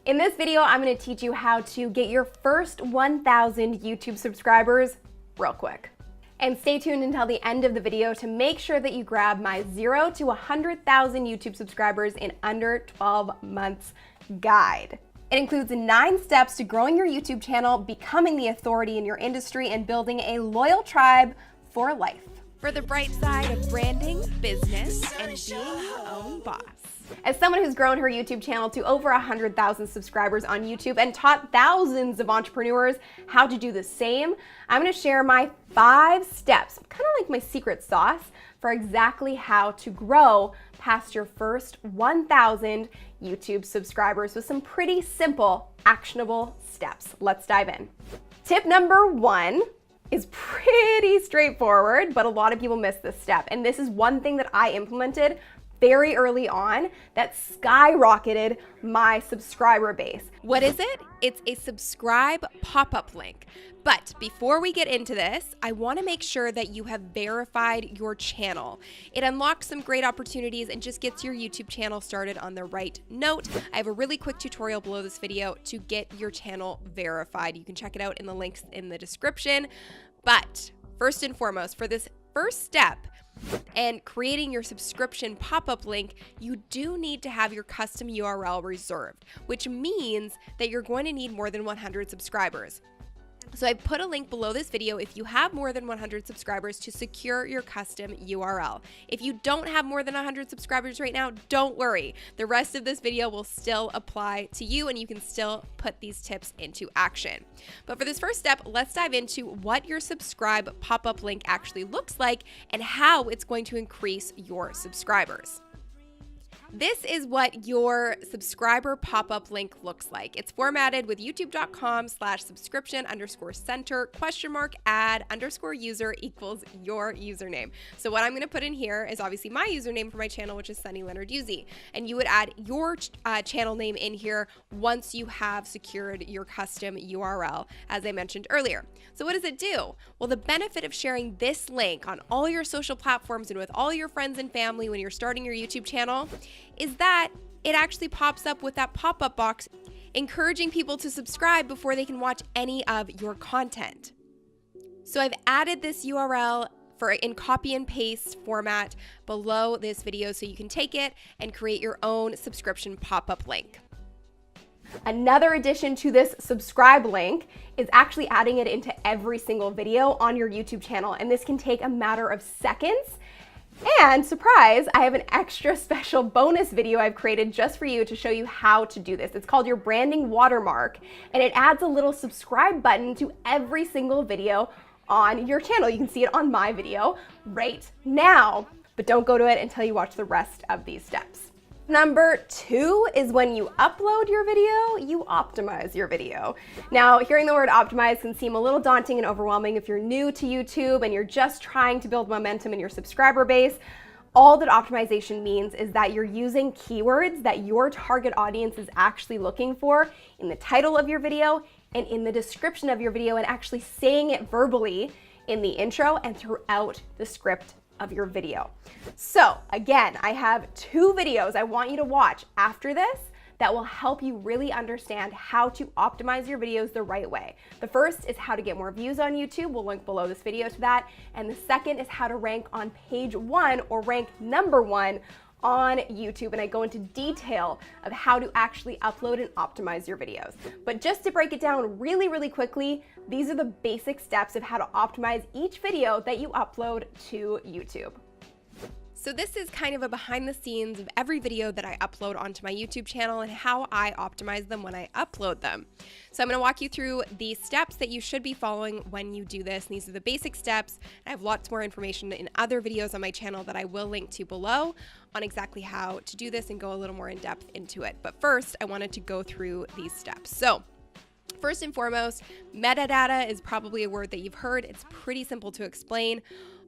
In this video, I'm going to teach you how to get your first 1,000 YouTube subscribers real quick. And stay tuned until the end of the video to make sure that you grab my 0 to 100,000 YouTube subscribers in under 12 months guide. It includes 9 steps to growing your YouTube channel, becoming the authority in your industry, and building a loyal tribe for life. For the bright side of branding, business, and being your own boss. As someone who's grown her YouTube channel to over 100,000 subscribers on YouTube and taught thousands of entrepreneurs how to do the same, I'm going to share my 5 steps, kind of like my secret sauce, for exactly how to grow past your first 1,000 YouTube subscribers with some pretty simple, actionable steps. Let's dive in. Tip number 1 is pretty straightforward, but a lot of people miss this step. And this is one thing that I implemented very early on that skyrocketed my subscriber base. What is it? It's a subscribe pop-up link. But before we get into this, I want to make sure that you have verified your channel. It unlocks some great opportunities and just gets your YouTube channel started on the right note. I have a really quick tutorial below this video to get your channel verified. You can check it out in the links in the description. But first and foremost, for this first step, and creating your subscription pop-up link, you do need to have your custom URL reserved, which means that you're going to need more than 100 subscribers. So I put a link below this video if you have more than 100 subscribers to secure your custom URL. If you don't have more than 100 subscribers right now, don't worry. The rest of this video will still apply to you and you can still put these tips into action. But for this first step, let's dive into what your subscribe pop-up link actually looks like and how it's going to increase your subscribers. This is what your subscriber pop-up link looks like. It's formatted with youtube.com/subscription_center ? Ad _user equals your username. So what I'm going to put in here is obviously my username for my channel, which is Sunny Leonard Yuzi. And you would add your channel name in here once you have secured your custom URL, as I mentioned earlier. So what does it do? Well, the benefit of sharing this link on all your social platforms and with all your friends and family when you're starting your YouTube channel is that it actually pops up with that pop-up box encouraging people to subscribe before they can watch any of your content. So I've added this URL in copy and paste format below this video so you can take it and create your own subscription pop-up link. Another addition to this subscribe link is actually adding it into every single video on your YouTube channel, and this can take a matter of seconds. And surprise, I have an extra special bonus video I've created just for you to show you how to do this. It's called your branding watermark, and it adds a little subscribe button to every single video on your channel. You can see it on my video right now, but don't go to it until you watch the rest of these steps. Number 2 is when you upload your video, you optimize your video. Now, hearing the word optimize can seem a little daunting and overwhelming if you're new to YouTube and you're just trying to build momentum in your subscriber base. All that optimization means is that you're using keywords that your target audience is actually looking for in the title of your video and in the description of your video, and actually saying it verbally in the intro and throughout the script of your video. So again, I have 2 videos I want you to watch after this that will help you really understand how to optimize your videos the right way. The first is how to get more views on YouTube. We'll link below this video to that. And the second is how to rank on page 1 or rank number 1 on YouTube, and I go into detail of how to actually upload and optimize your videos. But just to break it down really, really quickly, these are the basic steps of how to optimize each video that you upload to YouTube. So this is kind of a behind the scenes of every video that I upload onto my YouTube channel and how I optimize them when I upload them. So I'm going to walk you through the steps that you should be following when you do this. And these are the basic steps. I have lots more information in other videos on my channel that I will link to below on exactly how to do this and go a little more in depth into it. But first, I wanted to go through these steps. So first and foremost, metadata is probably a word that you've heard. It's pretty simple to explain.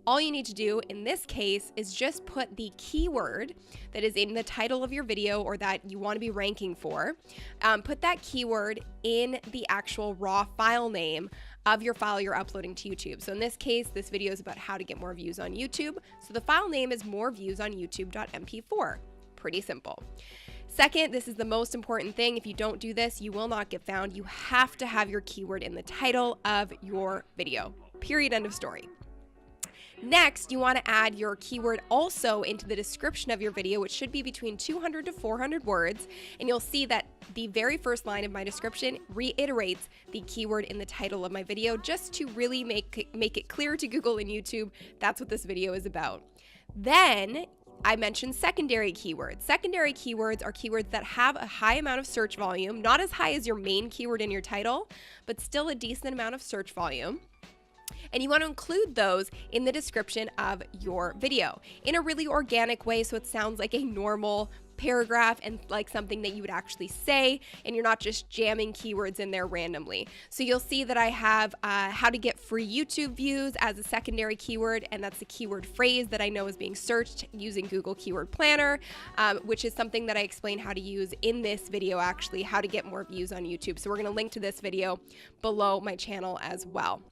All you need to do in this case is just put the keyword that is in the title of your video or that you want to be ranking for. Put that keyword in the actual raw file name of your file you're uploading to YouTube. So in this case, this video is about how to get more views on YouTube. So the file name is moreviewsonyoutube.mp4. Pretty simple. Second, this is the most important thing. If you don't do this, you will not get found. You have to have your keyword in the title of your video. Period. End of story. Next, you want to add your keyword also into the description of your video, which should be between 200 to 400 words. And you'll see that the very first line of my description reiterates the keyword in the title of my video, just to really make it clear to Google and YouTube that's what this video is about. Then I mentioned secondary keywords. Secondary keywords are keywords that have a high amount of search volume, not as high as your main keyword in your title, but still a decent amount of search volume. And you want to include those in the description of your video in a really organic way, so it sounds like a normal paragraph and like something that you would actually say, and you're not just jamming keywords in there randomly. So you'll see that I have how to get free YouTube views as a secondary keyword, and that's the keyword phrase that I know is being searched using Google Keyword Planner, which is something that I explain how to use in this video, actually, how to get more views on YouTube. So we're going to link to this video below my channel as well.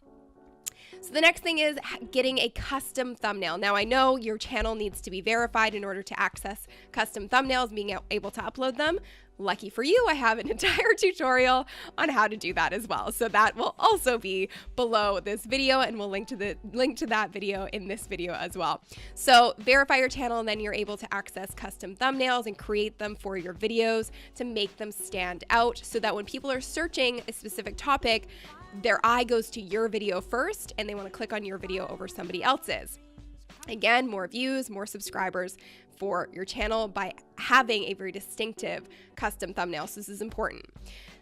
So the next thing is getting a custom thumbnail. Now I know your channel needs to be verified in order to access custom thumbnails, being able to upload them. Lucky for you, I have an entire tutorial on how to do that as well. So that will also be below this video, and we'll link to that video in this video as well. So verify your channel, and then you're able to access custom thumbnails and create them for your videos to make them stand out, so that when people are searching a specific topic, their eye goes to your video first and they want to click on your video over somebody else's. Again, more views, more subscribers for your channel by having a very distinctive custom thumbnail. So this is important.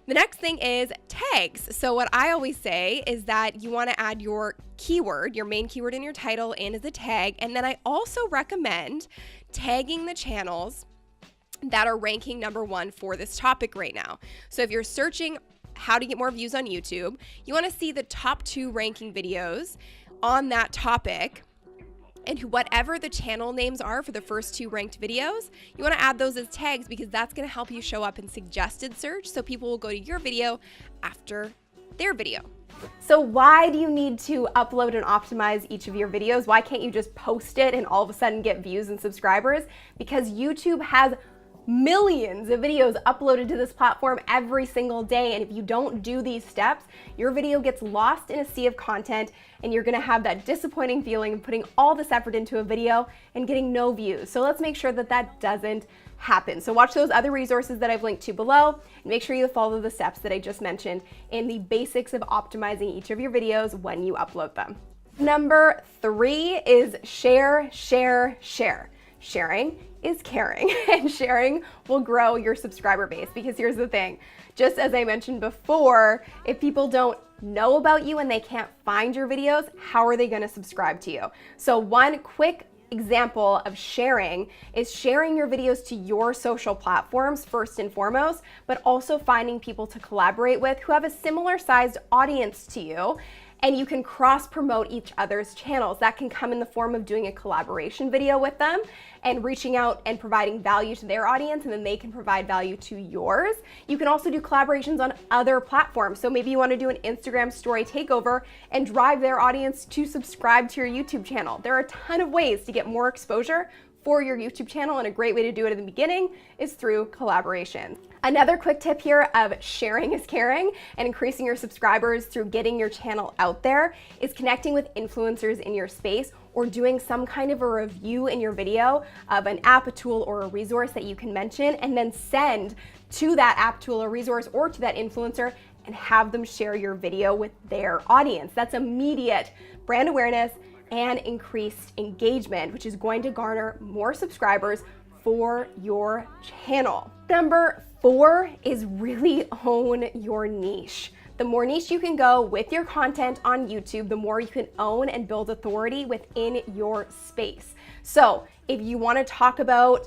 The next thing is tags. So what I always say is that you want to add your keyword, your main keyword in your title, in as a tag. And then I also recommend tagging the channels that are ranking #1 for this topic right now. So if you're searching how to get more views on YouTube, you want to see the top 2 ranking videos on that topic, and whatever the channel names are for the first 2 ranked videos, you want to add those as tags, because that's going to help you show up in suggested search, so people will go to your video after their video. So why do you need to upload and optimize each of your videos? Why can't you just post it and all of a sudden get views and subscribers? Because YouTube has millions of videos uploaded to this platform every single day, and if you don't do these steps, your video gets lost in a sea of content, and you're gonna have that disappointing feeling of putting all this effort into a video and getting no views. So let's make sure that that doesn't happen. So watch those other resources that I've linked to below, and make sure you follow the steps that I just mentioned in the basics of optimizing each of your videos when you upload them. Number 3 is share, share, share. Sharing is caring, and sharing will grow your subscriber base, because here's the thing, just as I mentioned before, if people don't know about you and they can't find your videos, how are they going to subscribe to you? So one quick example of sharing is sharing your videos to your social platforms first and foremost, but also finding people to collaborate with who have a similar sized audience to you, and you can cross promote each other's channels. That can come in the form of doing a collaboration video with them and reaching out and providing value to their audience, and then they can provide value to yours. You can also do collaborations on other platforms. So maybe you want to do an Instagram story takeover and drive their audience to subscribe to your YouTube channel. There are a ton of ways to get more exposure for your YouTube channel, and a great way to do it in the beginning is through collaboration. Another quick tip here of sharing is caring and increasing your subscribers through getting your channel out there is connecting with influencers in your space, or doing some kind of a review in your video of an app, a tool, or a resource that you can mention, and then send to that app, tool, or resource, or to that influencer, and have them share your video with their audience. That's immediate brand awareness and increased engagement, which is going to garner more subscribers for your channel. Number 4 is really own your niche. The more niche you can go with your content on YouTube, the more you can own and build authority within your space. So if you want to talk about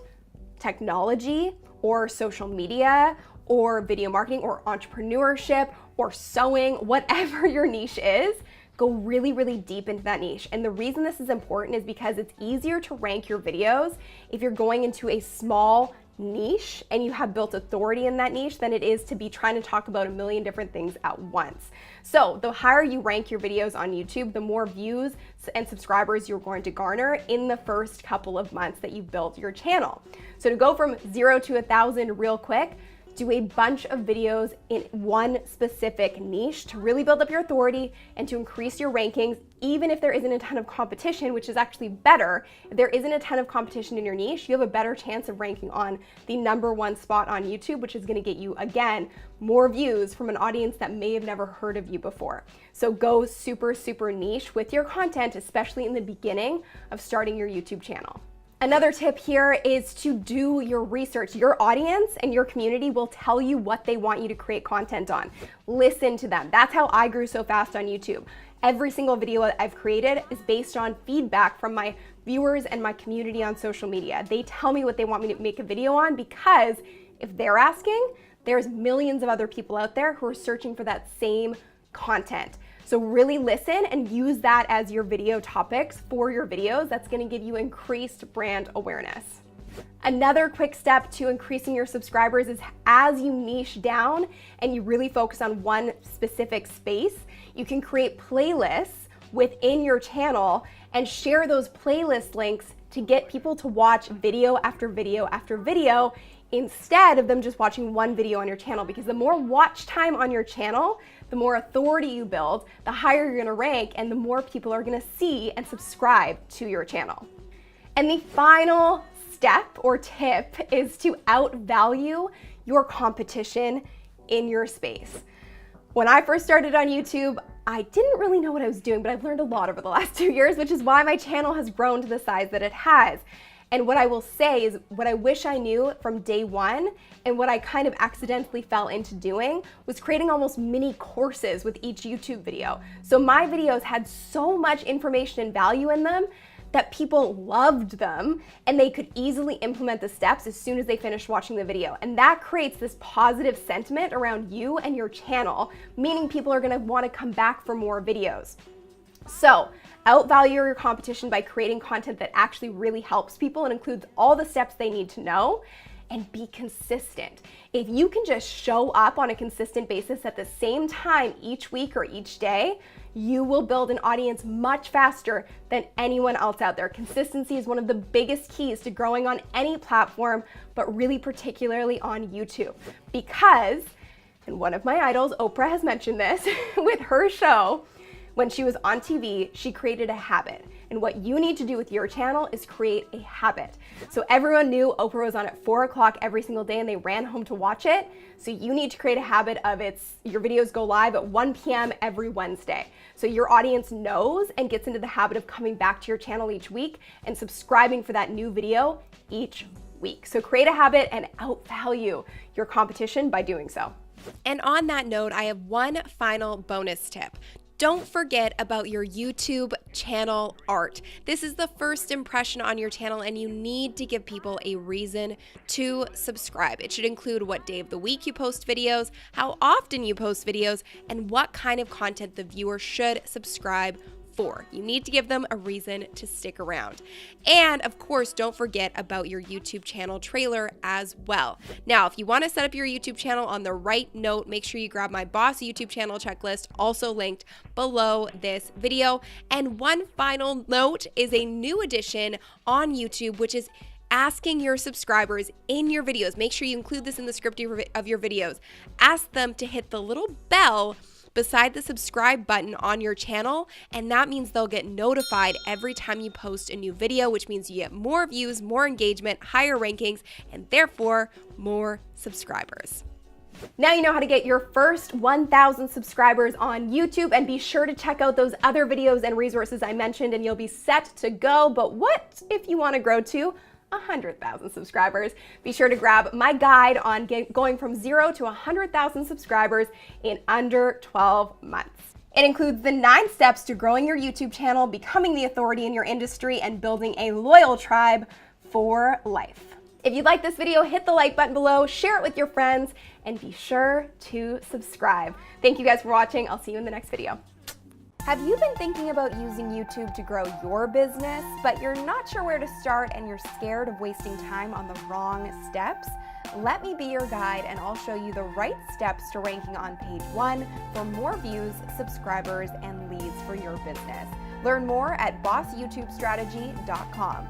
technology or social media or video marketing or entrepreneurship or sewing, whatever your niche is, go really, really deep into that niche. And the reason this is important is because it's easier to rank your videos if you're going into a small niche and you have built authority in that niche than it is to be trying to talk about a million different things at once. So the higher you rank your videos on YouTube, the more views and subscribers you're going to garner in the first couple of months that you've built your channel. So to go from 0 to 1,000 real quick, do a bunch of videos in one specific niche to really build up your authority and to increase your rankings, even if there isn't a ton of competition, which is actually better. If there isn't a ton of competition in your niche, you have a better chance of ranking on the #1 spot on YouTube, which is gonna get you, again, more views from an audience that may have never heard of you before. So go super, super niche with your content, especially in the beginning of starting your YouTube channel. Another tip here is to do your research. Your audience and your community will tell you what they want you to create content on. Listen to them. That's how I grew so fast on YouTube. Every single video I've created is based on feedback from my viewers and my community on social media. They tell me what they want me to make a video on because if they're asking, there's millions of other people out there who are searching for that same content. So really listen and use that as your video topics for your videos. That's gonna give you increased brand awareness. Another quick step to increasing your subscribers is as you niche down and you really focus on one specific space, you can create playlists within your channel and share those playlist links to get people to watch video after video after video instead of them just watching one video on your channel, because the more watch time on your channel, the more authority you build, the higher you're gonna rank, and the more people are gonna see and subscribe to your channel. And the final step or tip is to outvalue your competition in your space. When I first started on YouTube, I didn't really know what I was doing, but I've learned a lot over the last 2 years, which is why my channel has grown to the size that it has. And what I will say is what I wish I knew from day one and what I kind of accidentally fell into doing was creating almost mini courses with each YouTube video. So my videos had so much information and value in them that people loved them and they could easily implement the steps as soon as they finished watching the video. And that creates this positive sentiment around you and your channel, meaning people are gonna wanna come back for more videos. So outvalue your competition by creating content that actually really helps people and includes all the steps they need to know, and be consistent. If you can just show up on a consistent basis at the same time each week or each day, you will build an audience much faster than anyone else out there. Consistency is one of the biggest keys to growing on any platform, but really particularly on YouTube. Because, and one of my idols, Oprah, has mentioned this with her show, when she was on TV, she created a habit. And what you need to do with your channel is create a habit. So everyone knew Oprah was on at 4 o'clock every single day and they ran home to watch it. So you need to create a habit of your videos go live at 1 p.m. every Wednesday. So your audience knows and gets into the habit of coming back to your channel each week and subscribing for that new video each week. So create a habit and outvalue your competition by doing so. And on that note, I have one final bonus tip. Don't forget about your YouTube channel art. This is the first impression on your channel and you need to give people a reason to subscribe. It should include what day of the week you post videos, how often you post videos, and what kind of content the viewer should subscribe for. You need to give them a reason to stick around. And of course, don't forget about your YouTube channel trailer as well. Now, if you want to set up your YouTube channel on the right note, make sure you grab my Boss YouTube channel checklist, also linked below this video. And one final note is a new addition on YouTube, which is asking your subscribers in your videos. Make sure you include this in the script of your videos. Ask them to hit the little bell beside the subscribe button on your channel, and that means they'll get notified every time you post a new video, which means you get more views, more engagement, higher rankings, and therefore more subscribers. Now you know how to get your first 1,000 subscribers on YouTube, and be sure to check out those other videos and resources I mentioned and you'll be set to go. But what if you want to grow to 100,000 subscribers? Be sure to grab my guide on going from 0 to 100,000 subscribers in under 12 months. It includes the 9 steps to growing your YouTube channel, becoming the authority in your industry, and building a loyal tribe for life. If you like this video, hit the like button below, share it with your friends, and be sure to subscribe. Thank you guys for watching. I'll see you in the next video. Have you been thinking about using YouTube to grow your business, but you're not sure where to start and you're scared of wasting time on the wrong steps? Let me be your guide and I'll show you the right steps to ranking on page 1 for more views, subscribers, and leads for your business. Learn more at bossYouTubeStrategy.com.